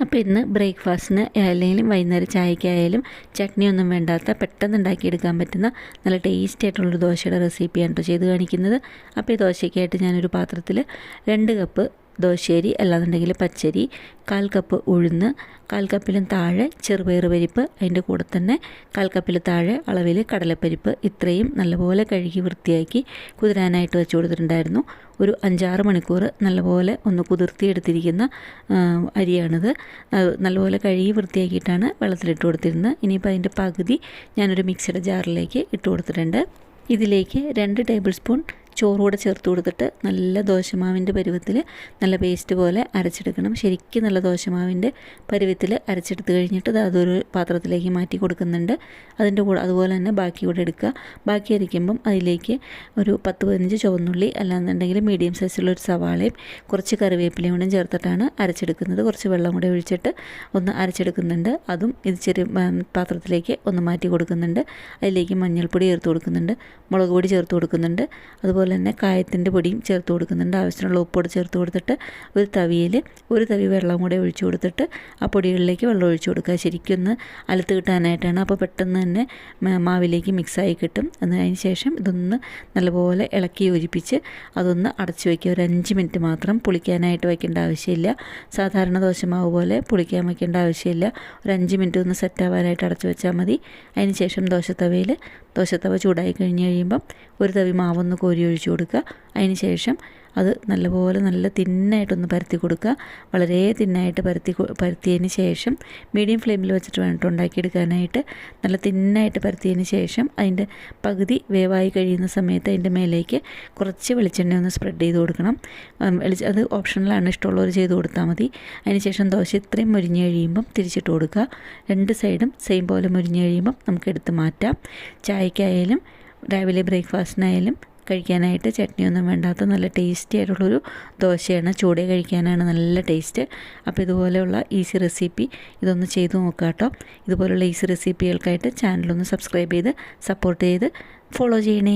അപ്പോൾ ഇന്ന് ബ്രേക്ക്ഫാസ്റ്റിന് അല്ലെങ്കിൽ വൈകുന്നേരം ചായക്കായാലും ചട്നിയൊന്നും വേണ്ടാത്ത പെട്ടെന്ന് ഉണ്ടാക്കിയെടുക്കാൻ പറ്റുന്ന നല്ല ടേസ്റ്റി ആയിട്ടുള്ളൊരു ദോശയുടെ റെസിപ്പിയാണ് കേട്ടോ ചെയ്ത് കാണിക്കുന്നത്. അപ്പോൾ ഈ ദോശയ്ക്കായിട്ട് ഞാനൊരു പാത്രത്തിൽ 2 കപ്പ് ദോശയരി അല്ലാന്നുണ്ടെങ്കിൽ പച്ചരി, 1/4 കപ്പ് ഉഴുന്ന്, 1/4 കപ്പിലും താഴെ ചെറുപയർ പരിപ്പ്, അതിൻ്റെ കൂടെ തന്നെ 1/4 കപ്പിൽ താഴെ അളവിൽ കടലപ്പരിപ്പ്, ഇത്രയും നല്ലപോലെ കഴുകി വൃത്തിയാക്കി കുതിരാനായിട്ട് വെച്ച് കൊടുത്തിട്ടുണ്ടായിരുന്നു. ഒരു 5-6 മണിക്കൂർ നല്ലപോലെ ഒന്ന് കുതിർത്തിയെടുത്തിരിക്കുന്ന അരിയാണിത്. നല്ലപോലെ കഴുകി വൃത്തിയാക്കിയിട്ടാണ് വെള്ളത്തിലിട്ട് കൊടുത്തിരുന്നത്. ഇനിയിപ്പോൾ അതിൻ്റെ പകുതി ഞാനൊരു മിക്സിയുടെ ജാറിലേക്ക് ഇട്ട് കൊടുത്തിട്ടുണ്ട്. ഇതിലേക്ക് 2 ടേബിൾ സ്പൂൺ ചോറുകൂടെ ചേർത്ത് കൊടുത്തിട്ട് നല്ല ദോശമാവിൻ്റെ പരുവത്തിൽ നല്ല പേസ്റ്റ് പോലെ അരച്ചെടുക്കണം. ശരിക്കും നല്ല ദോശമാവിൻ്റെ പരുവത്തിൽ അരച്ചെടുത്ത് കഴിഞ്ഞിട്ട് അതൊരു പാത്രത്തിലേക്ക് മാറ്റി കൊടുക്കുന്നുണ്ട്. അതിൻ്റെ കൂടെ അതുപോലെ തന്നെ ബാക്കി കൂടെ എടുക്കുക. ബാക്കി അരിക്കുമ്പം അതിലേക്ക് ഒരു 10-15 ചുവന്നുള്ളി അല്ലാന്നുണ്ടെങ്കിൽ മീഡിയം സൈസിലുള്ളൊരു സവാളയും കുറച്ച് കറിവേപ്പിലയും കൂടെ ചേർത്തിട്ടാണ് അരച്ചെടുക്കുന്നത്. കുറച്ച് വെള്ളം കൂടെ ഒഴിച്ചിട്ട് ഒന്ന് അരച്ചെടുക്കുന്നുണ്ട്. അതും ഇത് ചെറിയ പാത്രത്തിലേക്ക് ഒന്ന് മാറ്റി കൊടുക്കുന്നുണ്ട്. അതിലേക്ക് മഞ്ഞൾപ്പൊടി ചേർത്ത് കൊടുക്കുന്നുണ്ട്, മുളക് പൊടി ചേർത്ത് കൊടുക്കുന്നുണ്ട്, അതുപോലെ തന്നെ കായത്തിൻ്റെ പൊടിയും ചേർത്ത് കൊടുക്കുന്നുണ്ട്. ആവശ്യത്തിനുള്ള ഉപ്പോട് ചേർത്ത് കൊടുത്തിട്ട് ഒരു തവിയിൽ 1 തവി വെള്ളം കൂടെ ഒഴിച്ചു കൊടുത്തിട്ട് ആ പൊടികളിലേക്ക് വെള്ളം ഒഴിച്ചു കൊടുക്കുക. ശരിക്കും ഒന്ന് അലുത്ത് കിട്ടാനായിട്ടാണ്. അപ്പോൾ പെട്ടെന്ന് തന്നെ മാവിലേക്ക് മിക്സായി കിട്ടും. അതിന് ശേഷം ഇതൊന്ന് നല്ലപോലെ ഇളക്കി യോജിപ്പിച്ച് അതൊന്ന് അടച്ചു വയ്ക്കുക. ഒരു 5 മിനിറ്റ് മാത്രം. പുളിക്കാനായിട്ട് വയ്ക്കേണ്ട ആവശ്യമില്ല. സാധാരണ ദോശമാവ് പോലെ പുളിക്കാൻ വയ്ക്കേണ്ട ആവശ്യമില്ല. ഒരു 5 മിനിറ്റ് ഒന്ന് സെറ്റാവാനായിട്ട് അടച്ചു വെച്ചാൽ മതി. അതിന് ശേഷം ദോശത്തവ ചൂടായി കഴിഞ്ഞ് കഴിയുമ്പം 1 തവി മാവൊന്ന് കോരി ഒഴിച്ചു കൊടുക്കുക. അതിന് ശേഷം അത് നല്ലപോലെ നല്ല തിന്നായിട്ടൊന്ന് പരത്തി കൊടുക്കുക. വളരെ തിന്നായിട്ട് പരത്തിയതിന് ശേഷം മീഡിയം ഫ്ലെയിമിൽ വെച്ചിട്ട് വേണം ഉണ്ടാക്കിയെടുക്കാനായിട്ട്. നല്ല തിന്നായിട്ട് പരത്തിയതിന് ശേഷം അതിൻ്റെ പകുതി വേവായി കഴിയുന്ന സമയത്ത് അതിൻ്റെ മേലേക്ക് കുറച്ച് വെളിച്ചെണ്ണ ഒന്ന് സ്പ്രെഡ് ചെയ്ത് കൊടുക്കണം. അത് ഓപ്ഷണലാണ്, ഇഷ്ടമുള്ളവർ ചെയ്ത് കൊടുത്താൽ മതി. അതിന് ശേഷം ദോശ ഇത്രയും മുരിഞ്ഞ് കഴിയുമ്പം തിരിച്ചിട്ട് കൊടുക്കുക. 2 സൈഡും സെയിം പോലെ മുരിഞ്ഞ് കഴിയുമ്പം നമുക്ക് എടുത്ത് മാറ്റാം. ചായക്കായാലും രാവിലെ ബ്രേക്ക്ഫാസ്റ്റിനായാലും കഴിക്കാനായിട്ട് ചട്നിയൊന്നും വേണ്ടാത്ത നല്ല ടേസ്റ്റി ആയിട്ടുള്ളൊരു ദോശയാണ്. ചൂടെ കഴിക്കാനാണ് നല്ല ടേസ്റ്റ്. അപ്പോൾ ഇതുപോലെയുള്ള ഈസി റെസിപ്പി ഇതൊന്ന് ചെയ്ത് നോക്കാം കേട്ടോ. ഇതുപോലുള്ള ഈസി റെസിപ്പികൾക്കായിട്ട് ചാനലൊന്ന് സബ്സ്ക്രൈബ് ചെയ്ത് സപ്പോർട്ട് ചെയ്ത് ഫോളോ ചെയ്യണേ.